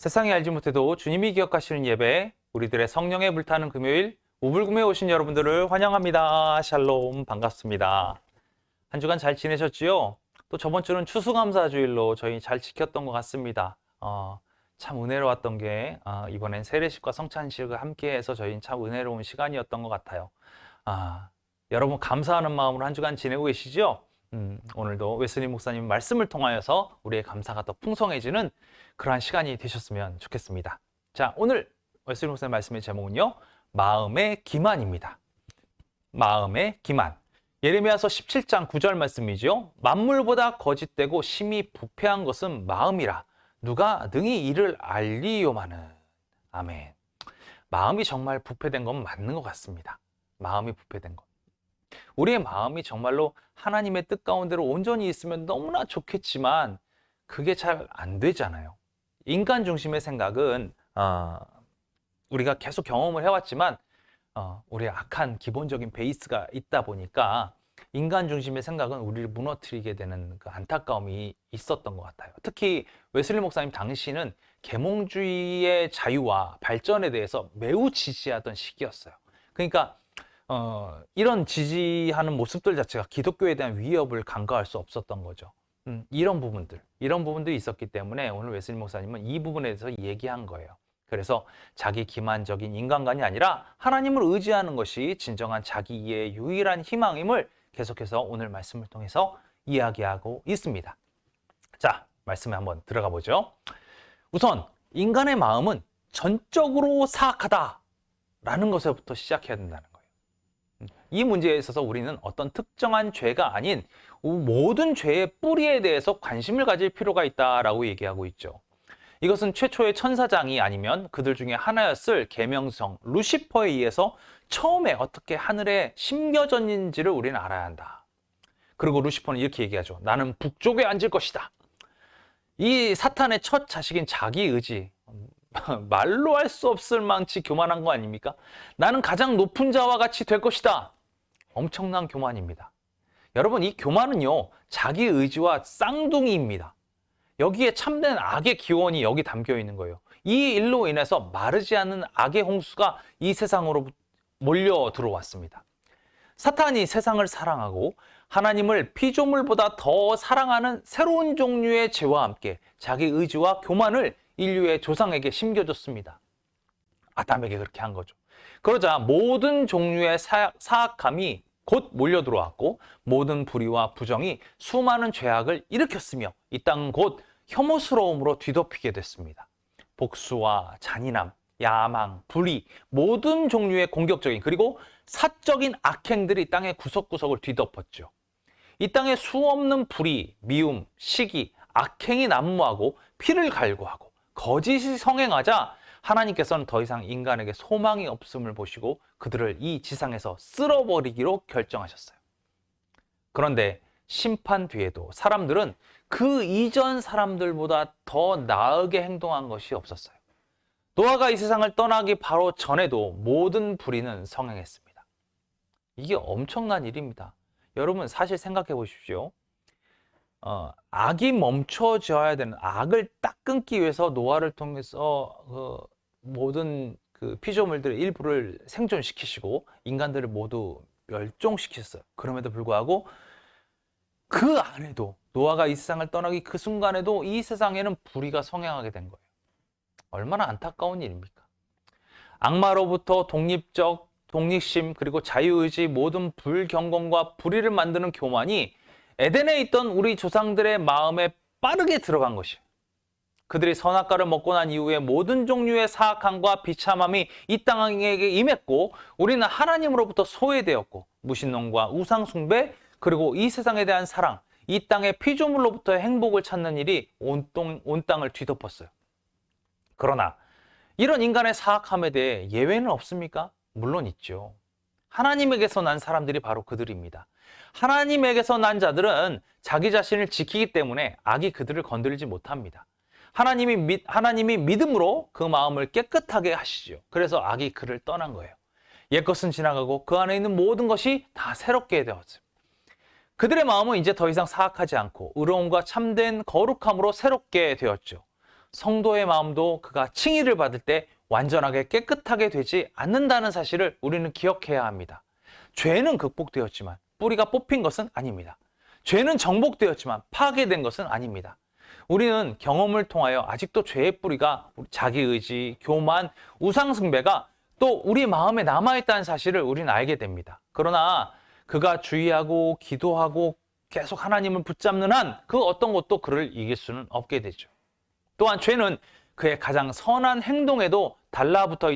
세상이 알지 못해도 주님이 기억하시는 예배, 우리들의 성령에 불타는 금요일, 우불금에 오신 여러분들을 환영합니다. 샬롬, 반갑습니다. 한 주간 잘 지내셨지요? 또 저번 주는 추수감사주일로 저희 잘 지켰던 것 같습니다. 참 은혜로웠던 게 이번엔 세례식과 성찬식을 함께해서 저희는 참 은혜로운 시간이었던 것 같아요. 여러분 감사하는 마음으로 한 주간 지내고 계시죠? 오늘도 웨슬리 목사님 말씀을 통하여서 우리의 감사가 더 풍성해지는 그러한 시간이 되셨으면 좋겠습니다. 자, 오늘 웨슬리 목사님 말씀의 제목은요, 마음의 기만입니다. 마음의 기만. 예레미야서 17장 9절 말씀이죠. 만물보다 거짓되고 심히 부패한 것은 마음이라 누가 능히 이를 알리요마는. 아멘. 마음이 정말 부패된 건 맞는 것 같습니다. 마음이 부패된 것. 우리의 마음이 정말로 하나님의 뜻 가운데로 온전히 있으면 너무나 좋겠지만 그게 잘 안 되잖아요. 인간 중심의 생각은 우리가 계속 경험을 해왔지만 우리의 악한 기본적인 베이스가 있다 보니까 인간 중심의 생각은 우리를 무너뜨리게 되는 그 안타까움이 있었던 것 같아요. 특히 웨슬리 목사님 당시는 계몽주의의 자유와 발전에 대해서 매우 지지하던 시기였어요. 그러니까 이런 지지하는 모습들 자체가 기독교에 대한 위협을 간과할 수 없었던 거죠. 이런 부분들이 있었기 때문에 오늘 웨슬리 목사님은 이 부분에 대해서 얘기한 거예요. 그래서 자기 기만적인 인간관이 아니라 하나님을 의지하는 것이 진정한 자기 이해의 유일한 희망임을 계속해서 오늘 말씀을 통해서 이야기하고 있습니다. 자, 말씀에 한번 들어가 보죠. 우선 인간의 마음은 전적으로 사악하다라는 것에부터 시작해야 된다는 거예요. 이 문제에 있어서 우리는 어떤 특정한 죄가 아닌 모든 죄의 뿌리에 대해서 관심을 가질 필요가 있다라고 얘기하고 있죠. 이것은 최초의 천사장이 아니면 그들 중에 하나였을 계명성 루시퍼에 의해서 처음에 어떻게 하늘에 심겨졌는지를 우리는 알아야 한다. 그리고 루시퍼는 이렇게 얘기하죠. 나는 북쪽에 앉을 것이다. 이 사탄의 첫 자식인 자기 의지, 말로 할 수 없을 망치 교만한 거 아닙니까? 나는 가장 높은 자와 같이 될 것이다. 엄청난 교만입니다. 여러분, 이 교만은요, 자기 의지와 쌍둥이입니다. 여기에 참된 악의 기원이 여기 담겨 있는 거예요. 이 일로 인해서 마르지 않는 악의 홍수가 이 세상으로 몰려 들어왔습니다. 사탄이 세상을 사랑하고 하나님을 피조물보다 더 사랑하는 새로운 종류의 죄와 함께 자기 의지와 교만을 인류의 조상에게 심겨줬습니다. 아담에게 그렇게 한 거죠. 그러자 모든 종류의 사악함이 곧 몰려 들어왔고 모든 불의와 부정이 수많은 죄악을 일으켰으며 이 땅은 곧 혐오스러움으로 뒤덮이게 됐습니다. 복수와 잔인함, 야망, 불의, 모든 종류의 공격적인 그리고 사적인 악행들이 땅의 구석구석을 뒤덮었죠. 이 땅에 수없는 불의, 미움, 시기, 악행이 난무하고 피를 갈구하고 거짓이 성행하자 하나님께서는 더 이상 인간에게 소망이 없음을 보시고 그들을 이 지상에서 쓸어버리기로 결정하셨어요. 그런데 심판 뒤에도 사람들은 그 이전 사람들보다 더 나으게 행동한 것이 없었어요. 노아가 이 세상을 떠나기 바로 전에도 모든 불의는 성행했습니다. 이게 엄청난 일입니다. 여러분 사실 생각해 보십시오. 악이 멈춰져야 되는 악을 딱 끊기 위해서 노아를 통해서 모든 그 피조물들의 일부를 생존시키시고 인간들을 모두 멸종시켰어요. 그럼에도 불구하고 그 안에도 노아가 이 세상을 떠나기 그 순간에도 이 세상에는 불의가 성행하게 된 거예요. 얼마나 안타까운 일입니까? 악마로부터 독립심 그리고 자유의지 모든 불경건과 불의를 만드는 교만이 에덴에 있던 우리 조상들의 마음에 빠르게 들어간 것이에요. 그들이 선악과를 먹고 난 이후에 모든 종류의 사악함과 비참함이 이 땅에게 임했고 우리는 하나님으로부터 소외되었고 무신론과 우상숭배 그리고 이 세상에 대한 사랑, 이 땅의 피조물로부터의 행복을 찾는 일이 온 땅을 뒤덮었어요. 그러나 이런 인간의 사악함에 대해 예외는 없습니까? 물론 있죠. 하나님에게서 난 사람들이 바로 그들입니다. 하나님에게서 난 자들은 자기 자신을 지키기 때문에 악이 그들을 건드리지 못합니다. 하나님이 믿음으로 그 마음을 깨끗하게 하시죠. 그래서 악이 그를 떠난 거예요. 옛것은 지나가고 그 안에 있는 모든 것이 다 새롭게 되었어요. 그들의 마음은 이제 더 이상 사악하지 않고 의로움과 참된 거룩함으로 새롭게 되었죠. 성도의 마음도 그가 칭의를 받을 때 완전하게 깨끗하게 되지 않는다는 사실을 우리는 기억해야 합니다. 죄는 극복되었지만 뿌리가 뽑힌 것은 아닙니다. 죄는 정복되었지만 파괴된 것은 아닙니다. 우리는 경험을 통하여 아직도 죄의 뿌리가 자기의지, 교만, 우상숭배가 또 우리 마음에 남아있다는 사실을 우리는 알게 됩니다. 그러나 그가 주의하고 기도하고 계속 하나님을 붙잡는 한 그 어떤 것도 그를 이길 수는 없게 되죠. 또한 죄는 그의 가장 선한 행동에도 달라붙어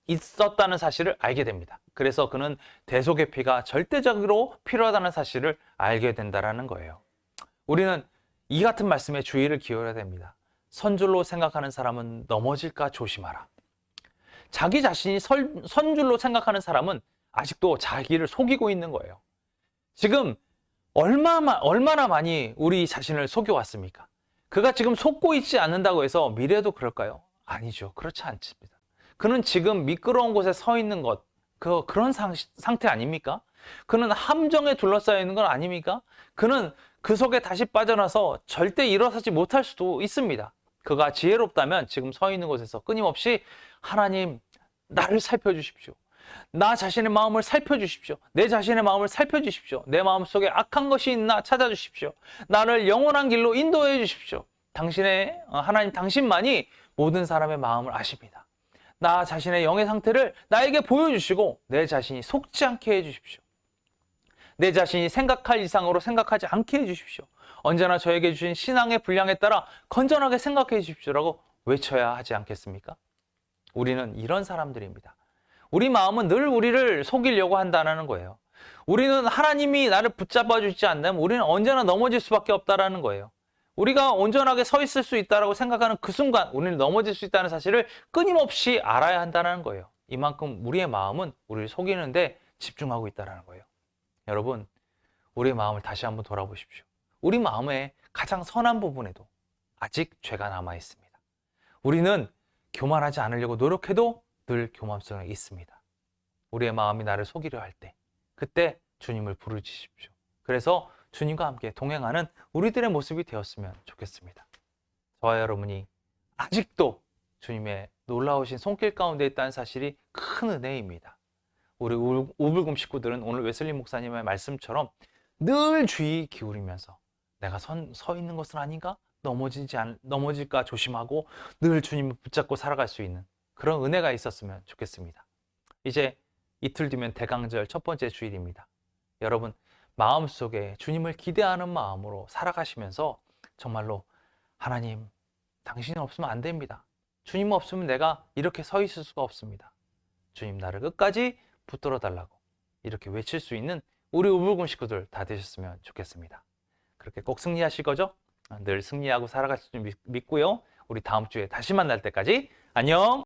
있었다는 사실을 알게 됩니다. 그래서 그는 대속의 피가 절대적으로 필요하다는 사실을 알게 된다는 거예요. 우리는 이 같은 말씀에 주의를 기울여야 됩니다. 선줄로 생각하는 사람은 넘어질까 조심하라. 자기 자신이 선줄로 생각하는 사람은 아직도 자기를 속이고 있는 거예요. 지금 얼마나 많이 우리 자신을 속여왔습니까? 그가 지금 속고 있지 않는다고 해서 미래도 그럴까요? 아니죠. 그렇지 않습니다. 그는 지금 미끄러운 곳에 서 있는 것, 그런 상태 아닙니까? 그는 함정에 둘러싸여 있는 건 아닙니까? 그는 그 속에 다시 빠져나서 절대 일어서지 못할 수도 있습니다. 그가 지혜롭다면 지금 서 있는 곳에서 끊임없이 하나님, 나를 살펴주십시오. 나 자신의 마음을 살펴주십시오. 내 자신의 마음을 살펴주십시오. 내 마음속에 악한 것이 있나 찾아주십시오. 나를 영원한 길로 인도해 주십시오. 하나님 당신만이 모든 사람의 마음을 아십니다. 나 자신의 영의 상태를 나에게 보여주시고 내 자신이 속지 않게 해주십시오. 내 자신이 생각할 이상으로 생각하지 않게 해주십시오. 언제나 저에게 주신 신앙의 분량에 따라 건전하게 생각해 주십시오라고 외쳐야 하지 않겠습니까? 우리는 이런 사람들입니다. 우리 마음은 늘 우리를 속이려고 한다는 거예요. 우리는 하나님이 나를 붙잡아 주지 않는다면 우리는 언제나 넘어질 수밖에 없다는 거예요. 우리가 온전하게 서 있을 수 있다고 생각하는 그 순간 우리는 넘어질 수 있다는 사실을 끊임없이 알아야 한다는 거예요. 이만큼 우리의 마음은 우리를 속이는데 집중하고 있다는 거예요. 여러분, 우리의 마음을 다시 한번 돌아보십시오. 우리 마음의 가장 선한 부분에도 아직 죄가 남아 있습니다. 우리는 교만하지 않으려고 노력해도 늘 교만성이 있습니다. 우리의 마음이 나를 속이려 할 때, 그때 주님을 부르짖으십시오. 그래서 주님과 함께 동행하는 우리들의 모습이 되었으면 좋겠습니다. 저와 여러분이 아직도 주님의 놀라우신 손길 가운데 있다는 사실이 큰 은혜입니다. 우리 우불금 식구들은 오늘 웨슬리 목사님의 말씀처럼 늘 주의 기울이면서 내가 서 있는 것은 아닌가? 넘어질까 조심하고 늘 주님을 붙잡고 살아갈 수 있는 그런 은혜가 있었으면 좋겠습니다. 이제 이틀 뒤면 대강절 첫 번째 주일입니다. 여러분, 마음속에 주님을 기대하는 마음으로 살아가시면서 정말로 하나님, 당신이 없으면 안 됩니다. 주님 없으면 내가 이렇게 서 있을 수가 없습니다. 주님, 나를 끝까지 붙들어 달라고 이렇게 외칠 수 있는 우리 우불금 식구들 다 되셨으면 좋겠습니다. 그렇게 꼭 승리하실 거죠? 늘 승리하고 살아가실 줄 믿고요. 우리 다음 주에 다시 만날 때까지 안녕!